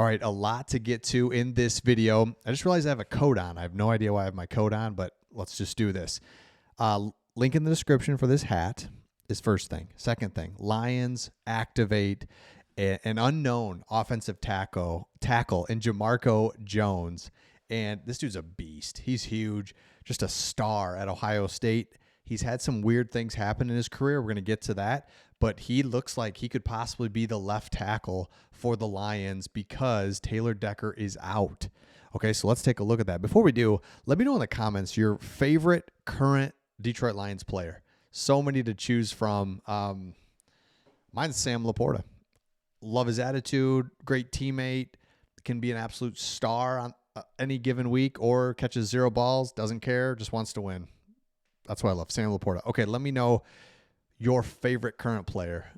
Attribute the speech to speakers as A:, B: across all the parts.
A: All right, a lot to get to in this video. I just realized I have a coat on. I have no idea why I have my coat on, but let's just do this. Link in the description for this hat is first thing. Second thing, Lions activate an unknown offensive tackle in Jamarco Jones. And this dude's a beast. He's huge, just a star at Ohio State. He's had some weird things happen in his career. We're going to get to that. But he looks like he could possibly be the left tackle for the Lions because Taylor Decker is out. Okay, so let's take a look at that. Before we do, let me know in the comments your favorite current Detroit Lions player. So many to choose from. Mine's Sam Laporta. Love his attitude, great teammate, can be an absolute star on any given week or catches 0 balls, doesn't care, just wants to win. That's why I love Sam Laporta. Okay, let me know your favorite current player.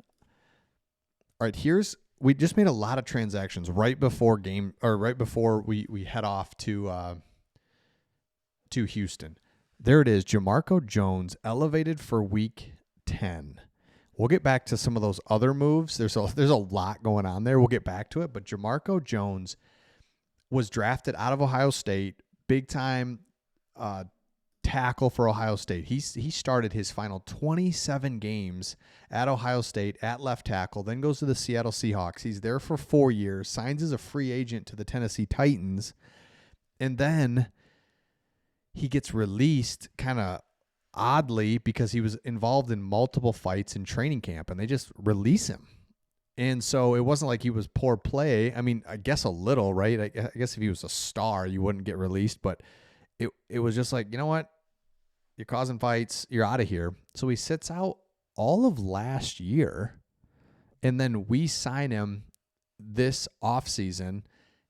A: All right, we just made a lot of transactions right before we head off to Houston. There it is, Jamarco Jones elevated for week 10. We'll get back to some of those other moves. There's a lot going on there. We'll get back to it, but Jamarco Jones was drafted out of Ohio State, big time tackle for Ohio State. He started his final 27 games at Ohio State at left tackle, then goes to the Seattle Seahawks. He's there for 4 years, signs as a free agent to the Tennessee Titans, and then he gets released kind of oddly because he was involved in multiple fights in training camp, and they just release him. And so it wasn't like he was poor play. I mean, I guess a little, right? I guess if he was a star, you wouldn't get released, but it was just like, you know what? You're causing fights. You're out of here. So he sits out all of last year, and then we sign him this offseason.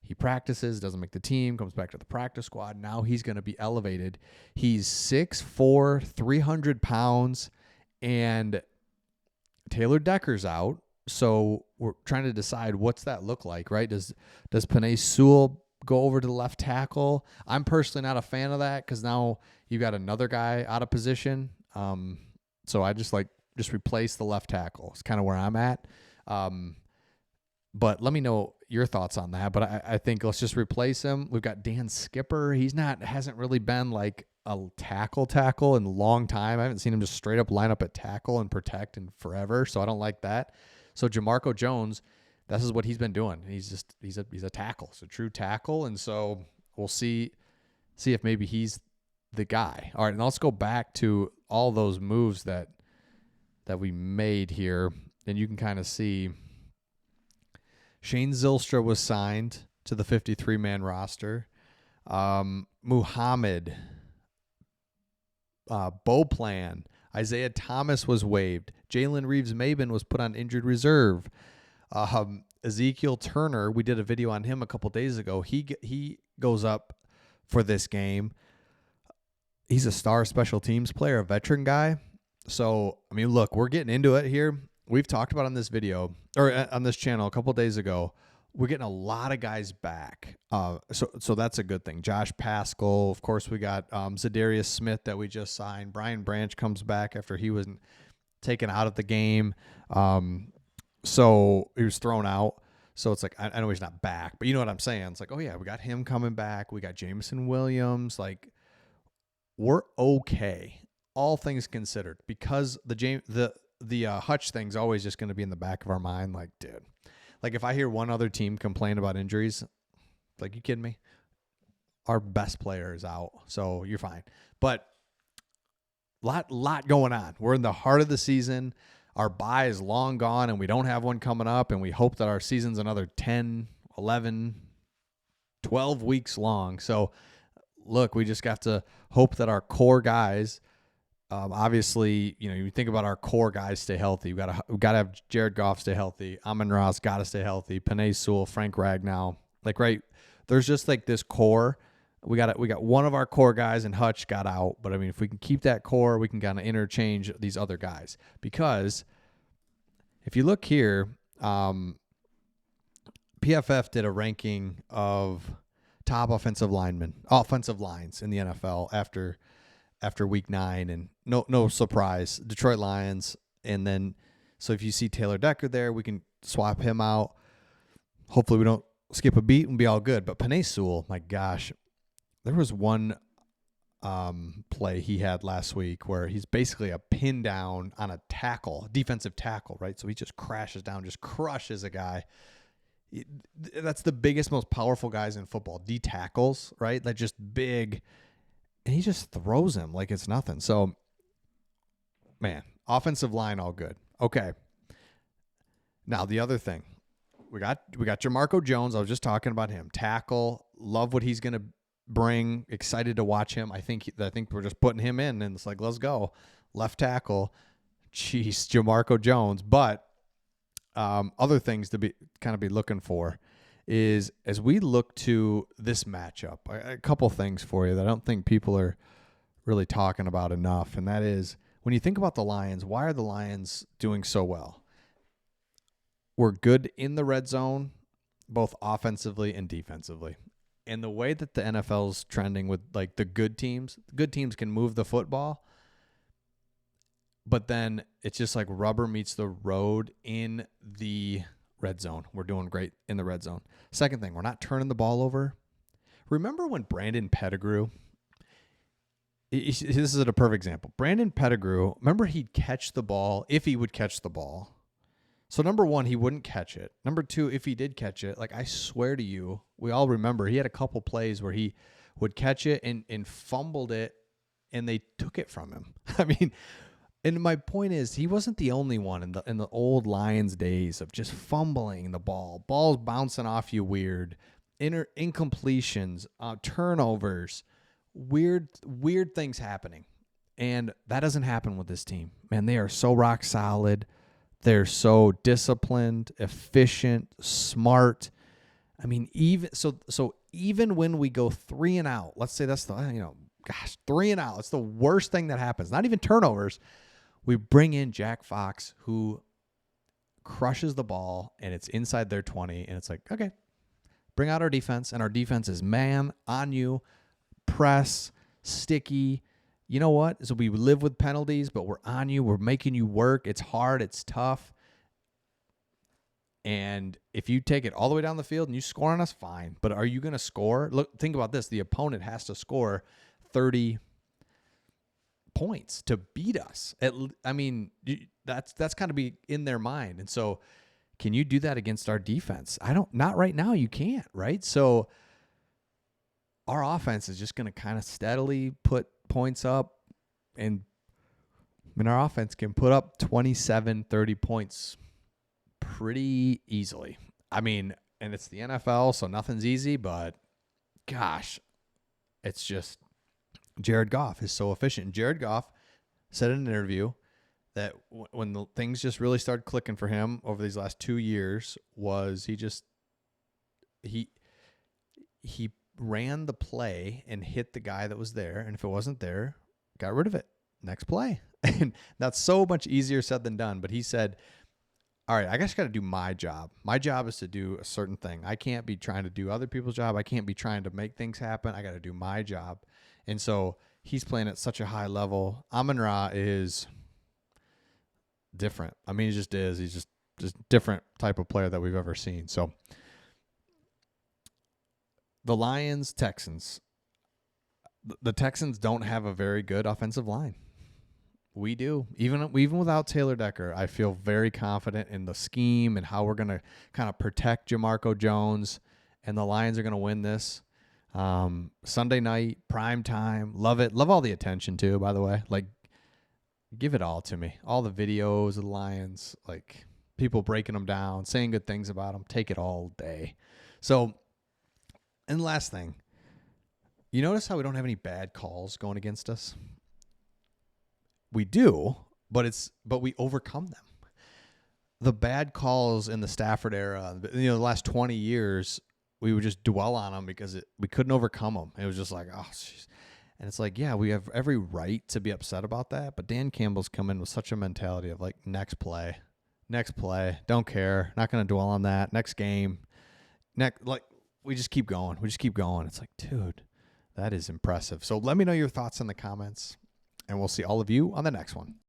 A: He practices, doesn't make the team, comes back to the practice squad. Now he's going to be elevated. He's 6'4", 300 pounds, and Taylor Decker's out. So we're trying to decide what's that look like, right? Does Penei Sewell go over to the left tackle? I'm personally not a fan of that because now you've got another guy out of position. So I just replace the left tackle. It's kind of where I'm at. But let me know your thoughts on that. But I think let's just replace him. We've got Dan Skipper. Hasn't really been like a tackle in a long time. I haven't seen him just straight up line up at tackle and protect in forever. So I don't like that. So Jamarco Jones, this is what he's been doing. He's a tackle. It's a true tackle. And so we'll see if maybe he's the guy. All right, and let's go back to all those moves that we made here. And you can kind of see Shane Zylstra was signed to the 53-man roster. Muhammad, Beauplan, Isaiah Thomas was waived. Jalen Reeves-Maben was put on injured reserve. Ezekiel Turner, we did a video on him a couple days ago. He goes up for this game. He's a star special teams player, a veteran guy. So, I mean, look, we're getting into it here. We've talked about on this video or on this channel a couple days ago. We're getting a lot of guys back. So that's a good thing. Josh Paschal, of course, we got Zadarius Smith that we just signed. Brian Branch comes back after he was taken out of the game. So he was thrown out. So it's like, I know he's not back, but you know what I'm saying? It's like, oh yeah, we got him coming back. We got Jameson Williams. Like, we're okay, all things considered, because the Hutch thing's always just going to be in the back of our mind. Like, dude, like if I hear one other team complain about injuries, like, you kidding me? Our best player is out, so you're fine. But lot going on. We're in the heart of the season. Our bye is long gone, and we don't have one coming up, and we hope that our season's another 10, 11, 12 weeks long. So, look, we just got to hope that our core guys, obviously, you know, you think about our core guys stay healthy. We got to have Jared Goff stay healthy. Amon-Ra's got to stay healthy. Penei Sewell, Frank Ragnow. Like, right, there's just like this core. We got one of our core guys, and Hutch got out. But I mean, if we can keep that core, we can kind of interchange these other guys. Because if you look here, PFF did a ranking of top offensive lines in the NFL after week 9, and no surprise, Detroit Lions. And then, so if you see Taylor Decker there, we can swap him out. Hopefully we don't skip a beat and be all good. But Penei Sewell, my gosh, there was one play he had last week where he's basically a pin down on a tackle, defensive tackle, right? So he just crashes down, just crushes a guy. That's the biggest, most powerful guys in football, D tackles, right? They're just big, and he just throws him like it's nothing. So, man, offensive line, all good. Okay. Now the other thing, we got Jamarco Jones. I was just talking about him. Tackle, love what he's going to bring. Excited to watch him. I think we're just putting him in, and it's like, let's go. Left tackle, jeez, Jamarco Jones. But other things to be looking for is, as we look to this matchup, a couple things for you that I don't think people are really talking about enough, and that is, when you think about the Lions, why are the Lions doing so well? We're good in the red zone, both offensively and defensively. And the way that the NFL's trending with like the good teams can move the football, but then it's just like rubber meets the road in the red zone. We're doing great in the red zone. Second thing, we're not turning the ball over. Remember when Brandon Pettigrew, this is a perfect example. Brandon Pettigrew, remember he'd catch the ball if he would catch the ball. So number one, he wouldn't catch it. Number two, if he did catch it, like I swear to you, we all remember he had a couple plays where he would catch it and fumbled it, and they took it from him. I mean, and my point is, he wasn't the only one in the old Lions days of just fumbling the ball, balls bouncing off you weird, incompletions, turnovers, weird things happening. And that doesn't happen with this team. Man, they are so rock solid. They're so disciplined, efficient, smart. I mean, even when we go 3 and out, let's say that's 3 and out. It's the worst thing that happens. Not even turnovers. We bring in Jack Fox, who crushes the ball, and it's inside their 20, and it's like, okay, bring out our defense, and our defense is man on you, press, sticky. You know what? So we live with penalties, but we're on you. We're making you work. It's hard. It's tough. And if you take it all the way down the field and you score on us, fine. But are you going to score? Look, think about this. The opponent has to score 30 points to beat us. I mean, that's got to be in their mind. And so can you do that against our defense? Not right now. You can't, right? So our offense is just going to kind of steadily put points up, and our offense can put up 27, 30 points pretty easily. I mean, and it's the NFL, so nothing's easy, but gosh, it's just Jared Goff is so efficient. And Jared Goff said in an interview that when the things just really started clicking for him over these last 2 years was he ran the play and hit the guy that was there, and if it wasn't there, got rid of it. Next play. And that's so much easier said than done. But he said, all right, I just got to do my job. My job is to do a certain thing. I can't be trying to do other people's job. I can't be trying to make things happen. I got to do my job. And so he's playing at such a high level. Amon-Ra is different. I mean, he just is. He's just different type of player that we've ever seen. So the Lions, Texans. The Texans don't have a very good offensive line. We do. Even without Taylor Decker, I feel very confident in the scheme and how we're going to kind of protect Jamarco Jones, and the Lions are going to win this. Sunday night, prime time. Love it. Love all the attention, too, by the way. Like, give it all to me. All the videos of the Lions, like people breaking them down, saying good things about them. Take it all day. So, and the last thing, you notice how we don't have any bad calls going against us? We do, but we overcome them. The bad calls in the Stafford era, the last 20 years, we would just dwell on them because we couldn't overcome them. It was just like, oh, geez. And it's like, yeah, we have every right to be upset about that, but Dan Campbell's come in with such a mentality of like, next play, don't care, not going to dwell on that, next game, we just keep going. It's like, dude, that is impressive. So let me know your thoughts in the comments, and we'll see all of you on the next one.